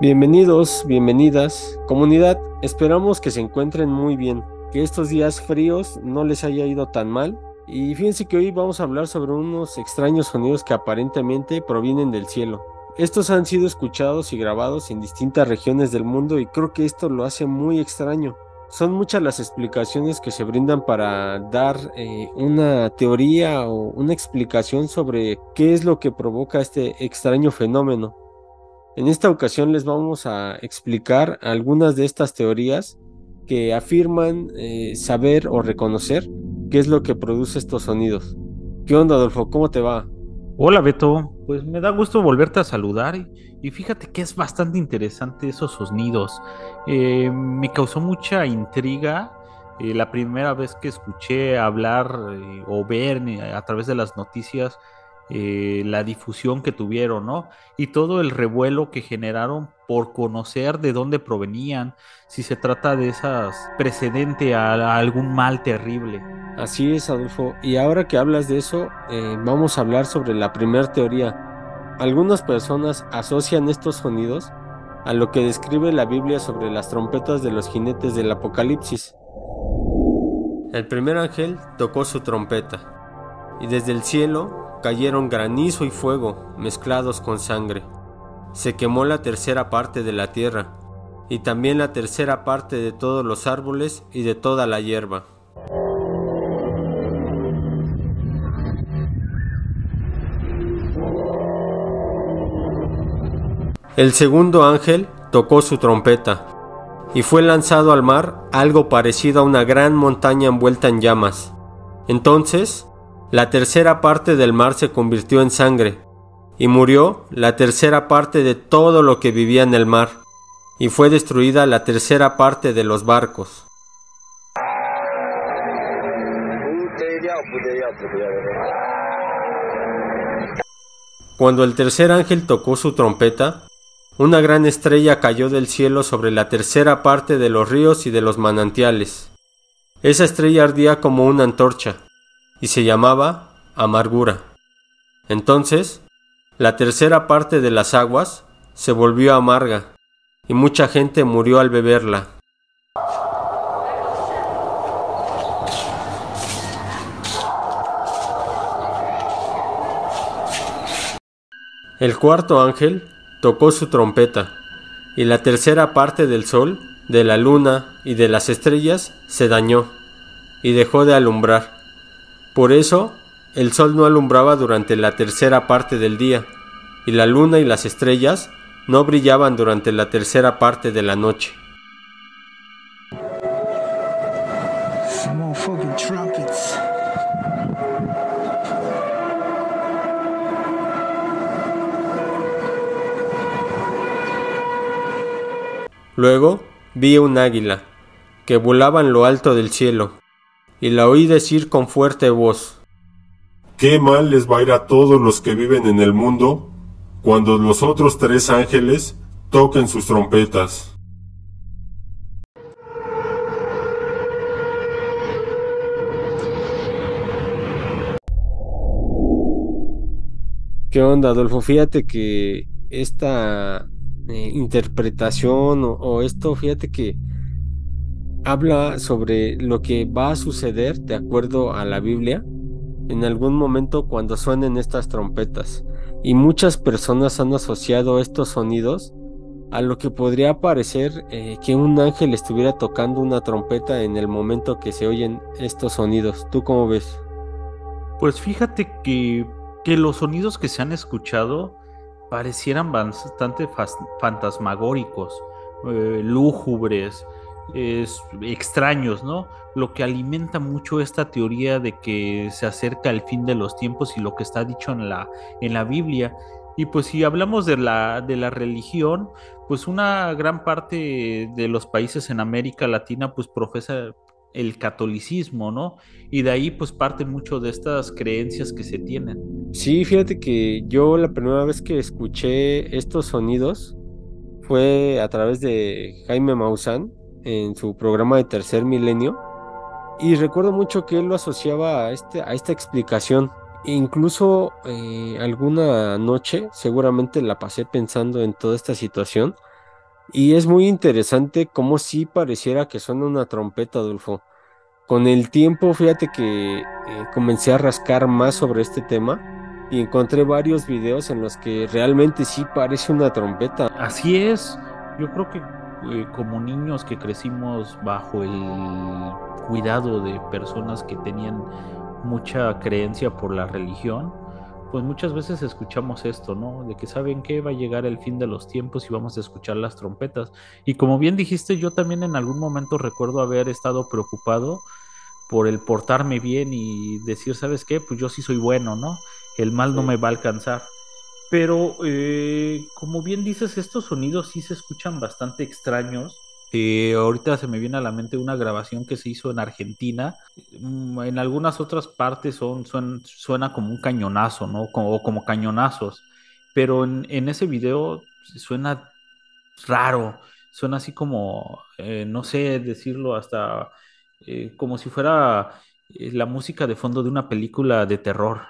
Bienvenidos, bienvenidas, comunidad, esperamos que se encuentren muy bien, que estos días fríos no les haya ido tan mal y fíjense que hoy vamos a hablar sobre unos extraños sonidos que aparentemente provienen del cielo. Estos han sido escuchados y grabados en distintas regiones del mundo y creo que esto lo hace muy extraño. Son muchas las explicaciones que se brindan para dar una teoría o una explicación sobre qué es lo que provoca este extraño fenómeno. En esta ocasión les vamos a explicar algunas de estas teorías que afirman saber o reconocer qué es lo que produce estos sonidos. ¿Qué onda, Adolfo? ¿Cómo te va? Hola Beto, pues me da gusto volverte a saludar y fíjate que es bastante interesante esos sonidos. Me causó mucha intriga la primera vez que escuché hablar o ver a través de las noticias la difusión que tuvieron, ¿no? Y todo el revuelo que generaron por conocer de dónde provenían, si se trata de esas precedente a algún mal terrible. Así es, Adolfo. Y ahora que hablas de eso, vamos a hablar sobre la primera teoría. Algunas personas asocian estos sonidos a lo que describe la Biblia sobre las trompetas de los jinetes del Apocalipsis. El primer ángel tocó su trompeta, y desde el cielo cayeron granizo y fuego mezclados con sangre. Se quemó la tercera parte de la tierra, y también la tercera parte de todos los árboles y de toda la hierba. El segundo ángel tocó su trompeta, y fue lanzado al mar algo parecido a una gran montaña envuelta en llamas. Entonces, la tercera parte del mar se convirtió en sangre, y murió la tercera parte de todo lo que vivía en el mar, y fue destruida la tercera parte de los barcos. Cuando el tercer ángel tocó su trompeta, una gran estrella cayó del cielo sobre la tercera parte de los ríos y de los manantiales. Esa estrella ardía como una antorcha, y se llamaba Amargura. Entonces, la tercera parte de las aguas se volvió amarga, y mucha gente murió al beberla. El cuarto ángel tocó su trompeta, y la tercera parte del sol, de la luna y de las estrellas se dañó, y dejó de alumbrar. Por eso, el sol no alumbraba durante la tercera parte del día, y la luna y las estrellas no brillaban durante la tercera parte de la noche. Luego vi un águila, que volaba en lo alto del cielo, y la oí decir con fuerte voz: ¿Qué mal les va a ir a todos los que viven en el mundo cuando los otros tres ángeles toquen sus trompetas? ¿Qué onda, Adolfo? Fíjate que esta interpretación o esto, fíjate que habla sobre lo que va a suceder de acuerdo a la Biblia en algún momento cuando suenen estas trompetas. Y muchas personas han asociado estos sonidos a lo que podría parecer que un ángel estuviera tocando una trompeta en el momento que se oyen estos sonidos. ¿Tú cómo ves? Pues fíjate que los sonidos que se han escuchado parecieran bastante fantasmagóricos, lúgubres, extraños, ¿no? Lo que alimenta mucho esta teoría de que se acerca el fin de los tiempos y lo que está dicho en la Biblia. Y pues si hablamos de la religión, pues una gran parte de los países en América Latina pues profesa el catolicismo, ¿no? Y de ahí pues parten mucho de estas creencias que se tienen. Sí, fíjate que yo la primera vez que escuché estos sonidos fue a través de Jaime Maussan en su programa de Tercer Milenio y recuerdo mucho que él lo asociaba a esta explicación. Incluso alguna noche seguramente la pasé pensando en toda esta situación Y es muy interesante cómo sí pareciera que suena una trompeta, Adolfo. Con el tiempo, fíjate que comencé a rascar más sobre este tema y encontré varios videos en los que realmente sí parece una trompeta. Así es, yo creo que como niños que crecimos bajo el cuidado de personas que tenían mucha creencia por la religión, pues muchas veces escuchamos esto, ¿no? De que saben que va a llegar el fin de los tiempos y vamos a escuchar las trompetas. Y como bien dijiste, yo también en algún momento recuerdo haber estado preocupado por el portarme bien y decir, ¿sabes qué? Pues yo sí soy bueno, ¿no? El mal no Sí. me va a alcanzar. Pero como bien dices, estos sonidos sí se escuchan bastante extraños. Ahorita se me viene a la mente una grabación que se hizo en Argentina. En algunas otras partes suena como un cañonazo, ¿no? O como cañonazos. Pero en ese video suena raro. Suena así como, no sé decirlo, hasta como si fuera la música de fondo de una película de terror.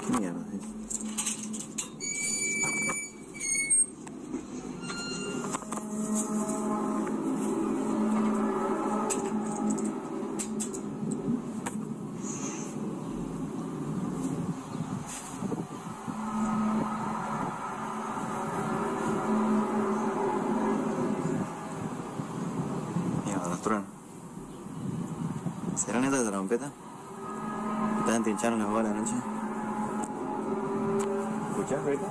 ¿Qué mierda es? Mierda, los truenos. ¿Será neta de trompeta? ¿Están trinchando las bolas anoche? ¿Escuchás, Rebeca?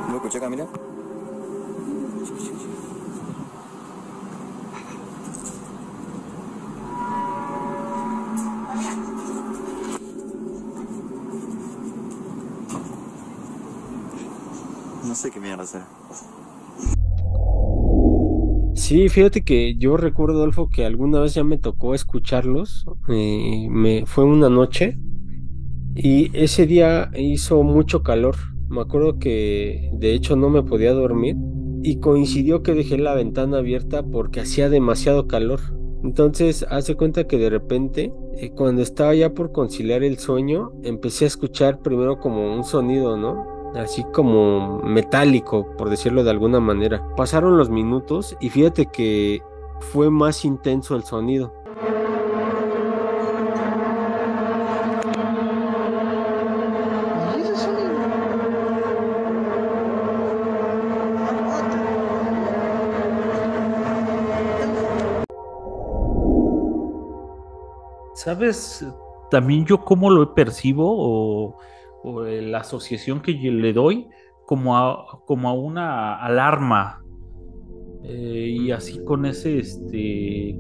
¿Lo escuchás, Camila? No sé qué mierda será. Sí, fíjate que yo recuerdo, Adolfo, que alguna vez ya me tocó escucharlos. Fue una noche y ese día hizo mucho calor. Me acuerdo que de hecho no me podía dormir y coincidió que dejé la ventana abierta porque hacía demasiado calor. Entonces, hace cuenta que de repente, cuando estaba ya por conciliar el sueño, empecé a escuchar primero como un sonido, ¿no? Así como metálico, por decirlo de alguna manera. Pasaron los minutos y fíjate que fue más intenso el sonido. ¿Y ese sonido? Aguanta. ¿Sabes también yo cómo lo percibo o la asociación que yo le doy como a una alarma y así con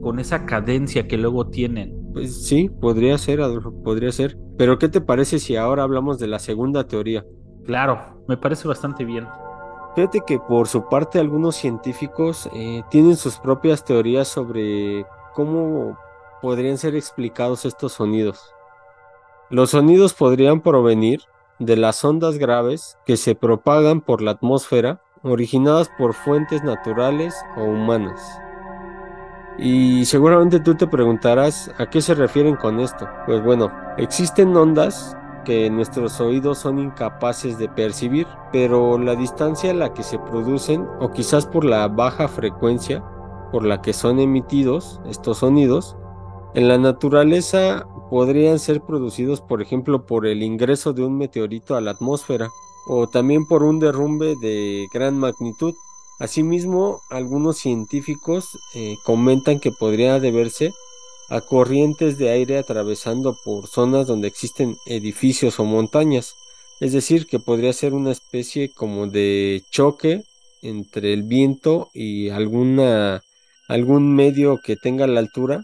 con esa cadencia que luego tienen? Pues sí, podría ser, Adolfo, podría ser. Pero ¿qué te parece si ahora hablamos de la segunda teoría? Claro, me parece bastante bien. Fíjate que por su parte algunos científicos tienen sus propias teorías sobre cómo podrían ser explicados estos sonidos. Los sonidos podrían provenir de las ondas graves que se propagan por la atmósfera, originadas por fuentes naturales o humanas. Y seguramente tú te preguntarás a qué se refieren con esto. Pues bueno, existen ondas que nuestros oídos son incapaces de percibir, pero la distancia a la que se producen, o quizás por la baja frecuencia por la que son emitidos estos sonidos, en la naturaleza podrían ser producidos, por ejemplo, por el ingreso de un meteorito a la atmósfera o también por un derrumbe de gran magnitud. Asimismo, algunos científicos comentan que podría deberse a corrientes de aire atravesando por zonas donde existen edificios o montañas. Es decir, que podría ser una especie como de choque entre el viento y algún medio que tenga la altura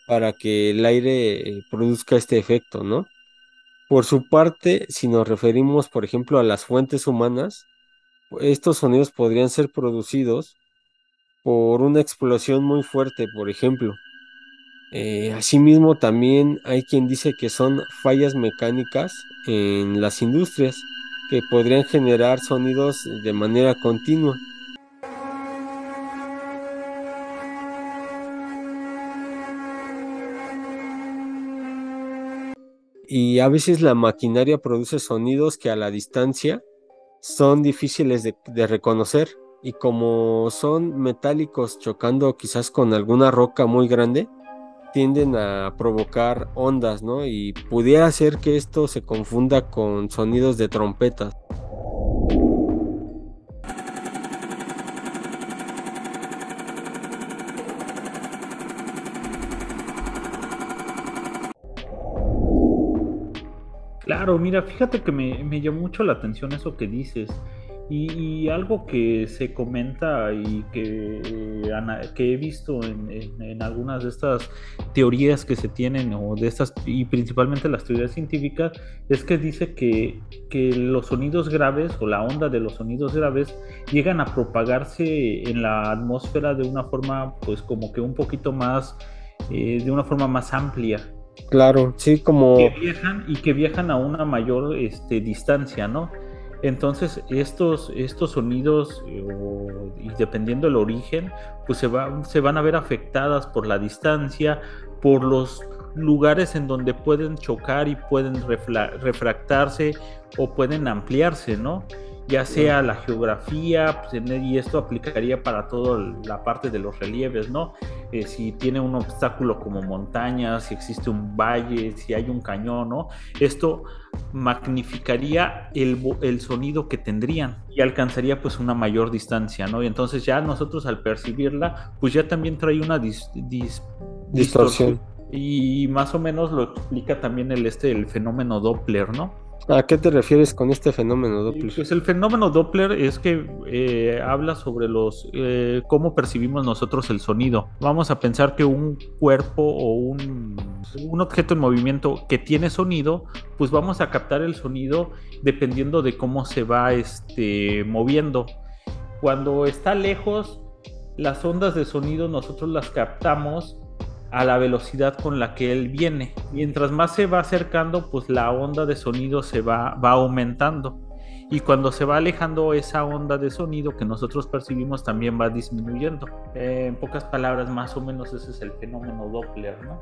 para que el aire produzca este efecto, ¿no? Por su parte, si nos referimos, por ejemplo, a las fuentes humanas, estos sonidos podrían ser producidos por una explosión muy fuerte, por ejemplo. Asimismo, también hay quien dice que son fallas mecánicas en las industrias que podrían generar sonidos de manera continua. y a veces la maquinaria produce sonidos que a la distancia son difíciles de reconocer, y como son metálicos chocando quizás con alguna roca muy grande, tienden a provocar ondas, ¿no? Y pudiera ser que esto se confunda con sonidos de trompetas. Claro, mira, fíjate que me llamó mucho la atención eso que dices. Y algo que se comenta y que he visto en algunas de estas teorías que se tienen, o de estas, y principalmente las teorías científicas, es que dice que los sonidos graves, o la onda de los sonidos graves, llegan a propagarse en la atmósfera de una forma, pues como que un poquito más, de una forma más amplia. Claro, sí, Que como, viajan y que viajan a una mayor distancia, ¿no? Entonces, estos sonidos, y dependiendo del origen, pues se van a ver afectadas por la distancia, por los lugares en donde pueden chocar y pueden refractarse o pueden ampliarse, ¿no? Ya sea la geografía, pues, y esto aplicaría para toda la parte de los relieves, ¿no? Si tiene un obstáculo como montañas, si existe un valle, si hay un cañón, ¿no? Esto magnificaría el sonido que tendrían y alcanzaría pues una mayor distancia, ¿no? Y entonces ya nosotros al percibirla, pues ya también trae una distorsión. distorsión. Y más o menos lo explica también el fenómeno Doppler, ¿no? ¿A qué te refieres con este fenómeno Doppler? Pues el fenómeno Doppler es que habla sobre cómo percibimos nosotros el sonido. Vamos a pensar que un cuerpo o un objeto en movimiento que tiene sonido, pues vamos a captar el sonido dependiendo de cómo se va moviendo. Cuando está lejos, las ondas de sonido nosotros las captamos a la velocidad con la que él viene. Mientras más se va acercando, pues la onda de sonido va aumentando. Y cuando se va alejando, esa onda de sonido que nosotros percibimos también va disminuyendo. En pocas palabras, más o menos ese es el fenómeno Doppler, ¿no?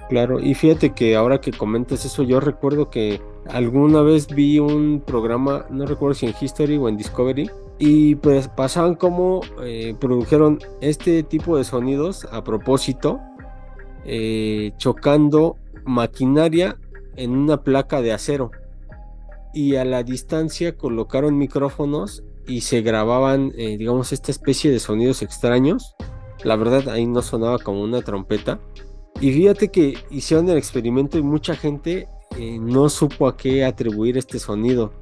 Claro, y fíjate que ahora que comentas eso, yo recuerdo que alguna vez vi un programa, no recuerdo si en History o en Discovery, y pues pasaban cómo produjeron este tipo de sonidos a propósito, chocando maquinaria en una placa de acero, y a la distancia colocaron micrófonos y se grababan, digamos, esta especie de sonidos extraños. La verdad, ahí no sonaba como una trompeta. Y fíjate que hicieron el experimento y mucha gente no supo a qué atribuir este sonido.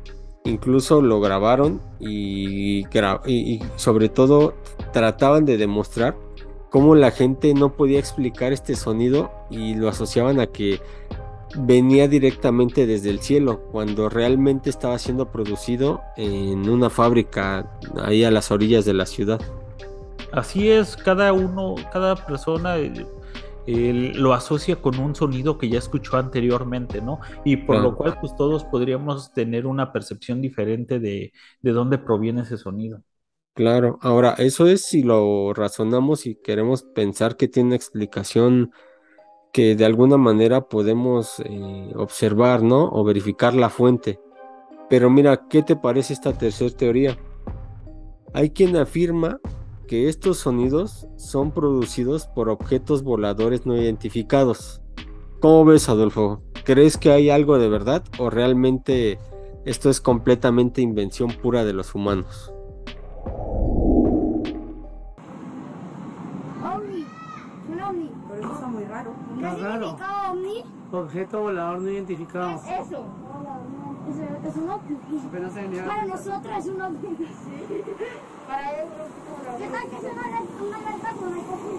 Incluso lo grabaron y sobre todo trataban de demostrar cómo la gente no podía explicar este sonido y lo asociaban a que venía directamente desde el cielo, cuando realmente estaba siendo producido en una fábrica ahí a las orillas de la ciudad. Así es, cada persona lo asocia con un sonido que ya escuchó anteriormente, ¿no? Y por lo cual, pues todos podríamos tener una percepción diferente de dónde proviene ese sonido. Claro, ahora eso es si lo razonamos y queremos pensar que tiene una explicación que de alguna manera podemos observar, ¿no? O verificar la fuente. Pero mira, ¿qué te parece esta tercera teoría? Hay quien afirma que estos sonidos son producidos por objetos voladores no identificados. ¿Cómo ves, Adolfo? ¿Crees que hay algo de verdad o realmente esto es completamente invención pura de los humanos? OVNI, un OVNI. Pero eso está muy raro. ¿Qué significa OVNI? Objeto volador no identificado. ¿Qué es eso? Es un OVNI. Pero no sé ni Para nosotros es un OVNI. Sí. Para ellos ¿qué tal que es una alerta con el cojín?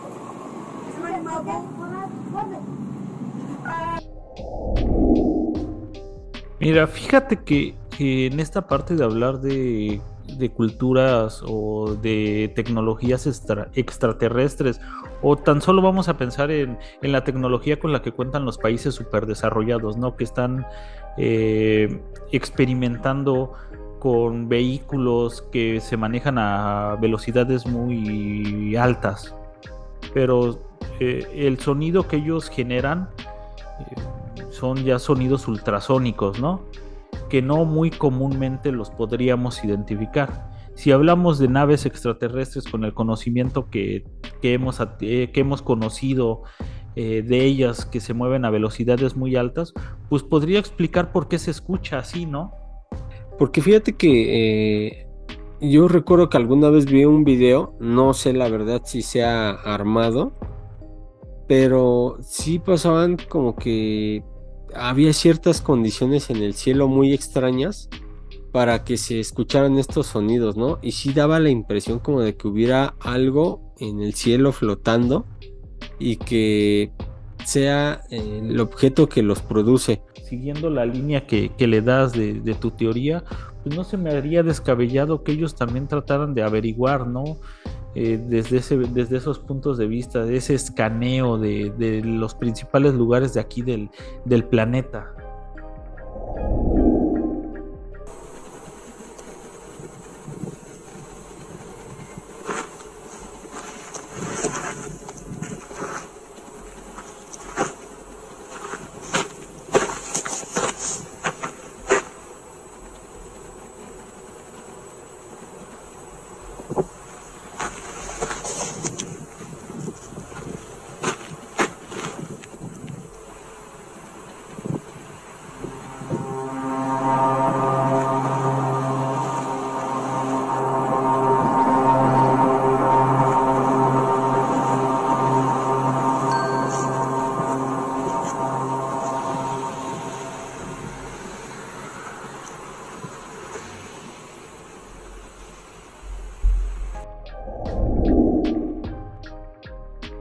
¿Es un animal? Mira, fíjate que en esta parte de hablar de culturas o de tecnologías extraterrestres, o tan solo vamos a pensar en la tecnología con la que cuentan los países superdesarrollados, ¿no? Que están experimentando con vehículos que se manejan a velocidades muy altas, pero el sonido que ellos generan son ya sonidos ultrasónicos, ¿no? Que no muy comúnmente los podríamos identificar. Si hablamos de naves extraterrestres con el conocimiento que hemos conocido de ellas que se mueven a velocidades muy altas, pues podría explicar por qué se escucha así, ¿no? Porque fíjate que yo recuerdo que alguna vez vi un video, no sé la verdad si sea armado, pero sí pasaban como que había ciertas condiciones en el cielo muy extrañas para que se escucharan estos sonidos, ¿no? Y sí daba la impresión como de que hubiera algo en el cielo flotando y que sea el objeto que los produce. Siguiendo la línea que le das de tu teoría, pues no se me haría descabellado que ellos también trataran de averiguar, ¿no? Desde esos puntos de vista, de ese escaneo de los principales lugares de aquí del planeta.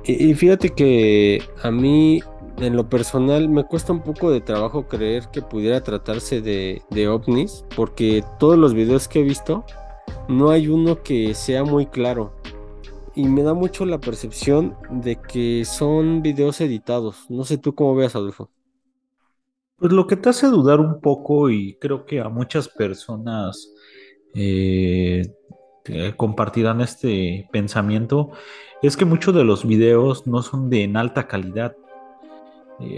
Y fíjate que a mí, en lo personal, me cuesta un poco de trabajo creer que pudiera tratarse de ovnis, porque todos los videos que he visto, no hay uno que sea muy claro. Y me da mucho la percepción de que son videos editados. No sé tú cómo veas, Adolfo. Pues lo que te hace dudar un poco, y creo que a muchas personas eh, compartirán este pensamiento, es que muchos de los videos no son de en alta calidad.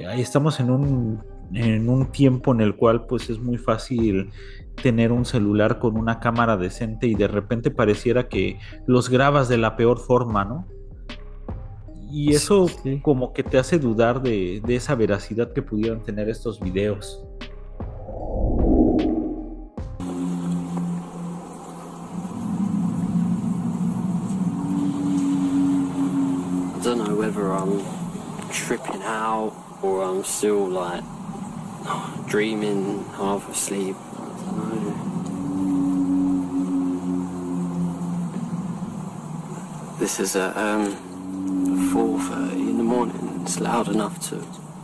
Ahí estamos en un tiempo en el cual pues es muy fácil tener un celular con una cámara decente y de repente pareciera que los grabas de la peor forma, ¿no? Y eso Sí. como que te hace dudar de esa veracidad que pudieran tener estos videos. I don't know whether I'm tripping out or I'm still like dreaming, half asleep. I don't know. This is at 4:30 in the morning. It's loud enough to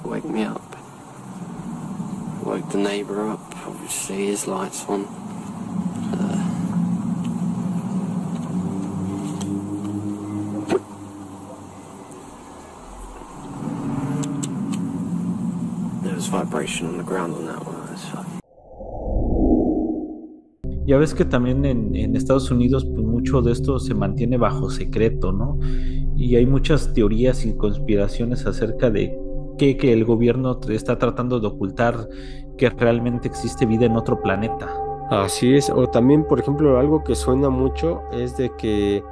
wake me up. Woke the neighbour up. Obviously, his lights on. There was vibration on the ground on that one. It's fucking... Ya ves que también en Estados Unidos pues mucho de esto se mantiene bajo secreto, ¿no? Y hay muchas teorías y conspiraciones acerca de que el gobierno está tratando de ocultar que realmente existe vida en otro planeta. Así es. O también, por ejemplo, algo que suena mucho es de que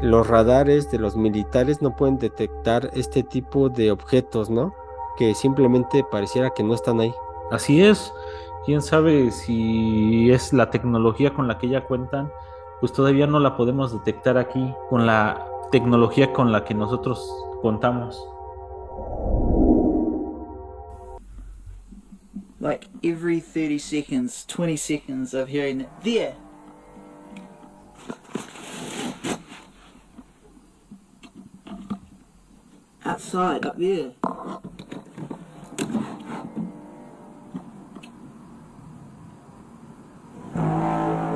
los radares de los militares no pueden detectar este tipo de objetos, ¿no? Que simplemente pareciera que no están ahí. Así es. Quién sabe si es la tecnología con la que ya cuentan, pues todavía no la podemos detectar aquí con la tecnología con la que nosotros contamos. Like every 30 seconds, 20 seconds of hearing it there. Outside, up there.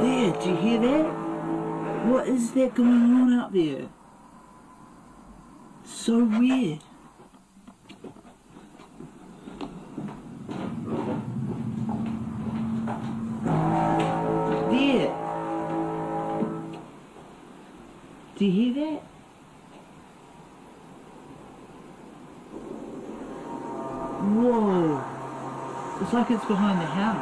There, do you hear that? What is that going on out there? So weird. There. Do you hear that? like it's behind the house.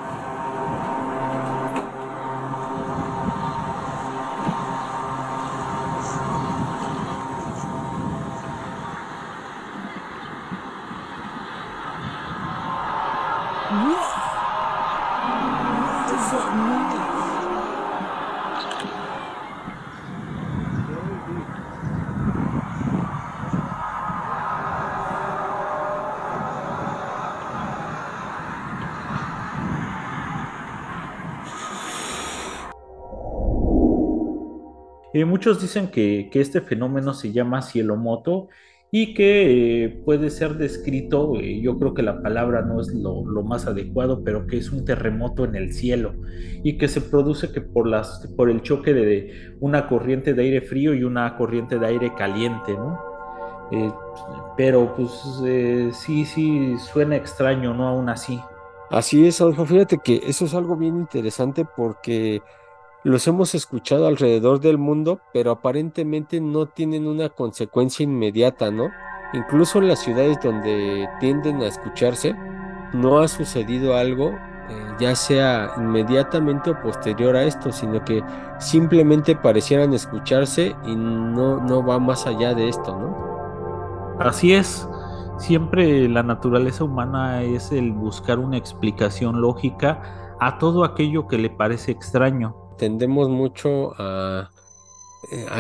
What is that noise? Muchos dicen que este fenómeno se llama cielomoto y que puede ser descrito, yo creo que la palabra no es lo más adecuado, pero que es un terremoto en el cielo y que se produce que por el choque de una corriente de aire frío y una corriente de aire caliente, ¿no? Eh, pero pues sí suena extraño, ¿no? Aún así. Así es, Adolfo. Fíjate que eso es algo bien interesante porque los hemos escuchado alrededor del mundo, pero aparentemente no tienen una consecuencia inmediata, ¿no? Incluso en las ciudades donde tienden a escucharse, no ha sucedido algo, ya sea inmediatamente o posterior a esto, sino que simplemente parecieran escucharse y no va más allá de esto, ¿no? Así es, siempre la naturaleza humana es el buscar una explicación lógica a todo aquello que le parece extraño. Tendemos mucho a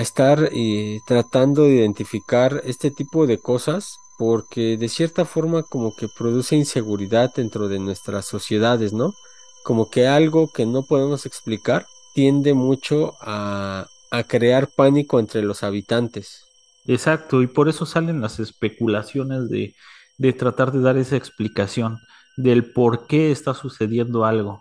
estar tratando de identificar este tipo de cosas porque de cierta forma como que produce inseguridad dentro de nuestras sociedades, ¿no? Como que algo que no podemos explicar tiende mucho a crear pánico entre los habitantes. Exacto, y por eso salen las especulaciones de tratar de dar esa explicación del por qué está sucediendo algo.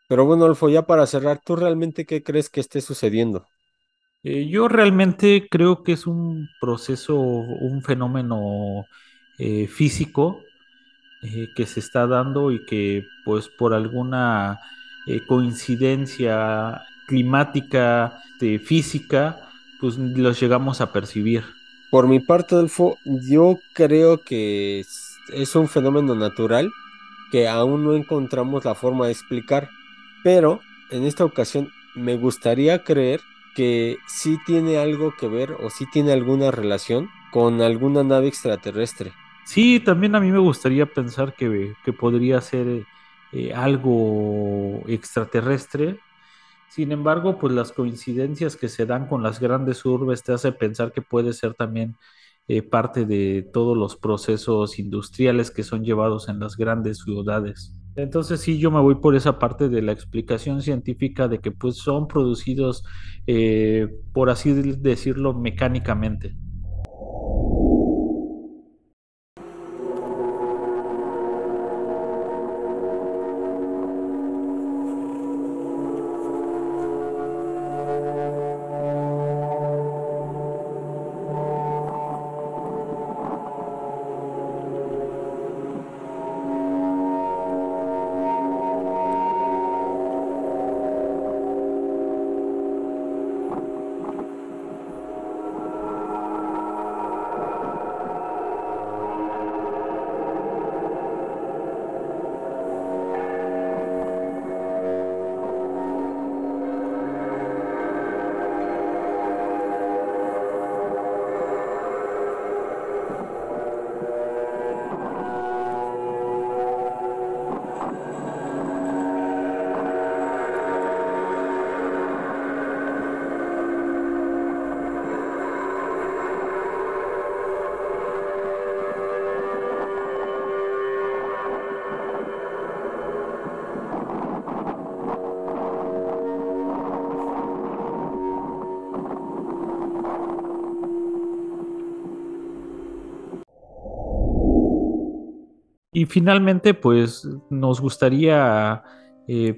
Pero bueno, Alfo, ya para cerrar, ¿tú realmente qué crees que esté sucediendo? Yo realmente creo que es un proceso, un fenómeno físico que se está dando y que pues por alguna coincidencia climática, física, pues los llegamos a percibir. Por mi parte, Adolfo, yo creo que es un fenómeno natural que aún no encontramos la forma de explicar, pero en esta ocasión me gustaría creer que sí tiene algo que ver o sí tiene alguna relación con alguna nave extraterrestre. Sí, también a mí me gustaría pensar que podría ser algo extraterrestre. Sin embargo, pues las coincidencias que se dan con las grandes urbes te hace pensar que puede ser también parte de todos los procesos industriales que son llevados en las grandes ciudades. Entonces sí, yo me voy por esa parte de la explicación científica de que pues son producidos, por así decirlo, mecánicamente. Y finalmente, pues nos gustaría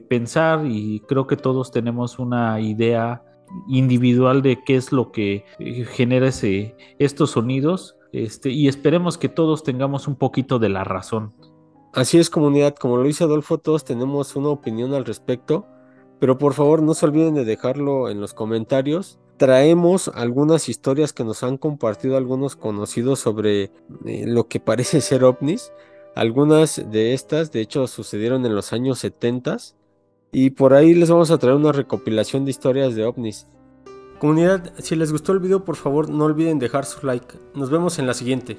pensar, y creo que todos tenemos una idea individual de qué es lo que genera estos sonidos, y esperemos que todos tengamos un poquito de la razón. Así es, comunidad, como lo dice Adolfo, todos tenemos una opinión al respecto, pero por favor no se olviden de dejarlo en los comentarios. Traemos algunas historias que nos han compartido algunos conocidos sobre lo que parece ser ovnis. Algunas de estas, de hecho, sucedieron en los años 70 y por ahí les vamos a traer una recopilación de historias de ovnis. Comunidad, si les gustó el video, por favor no olviden dejar su like. Nos vemos en la siguiente.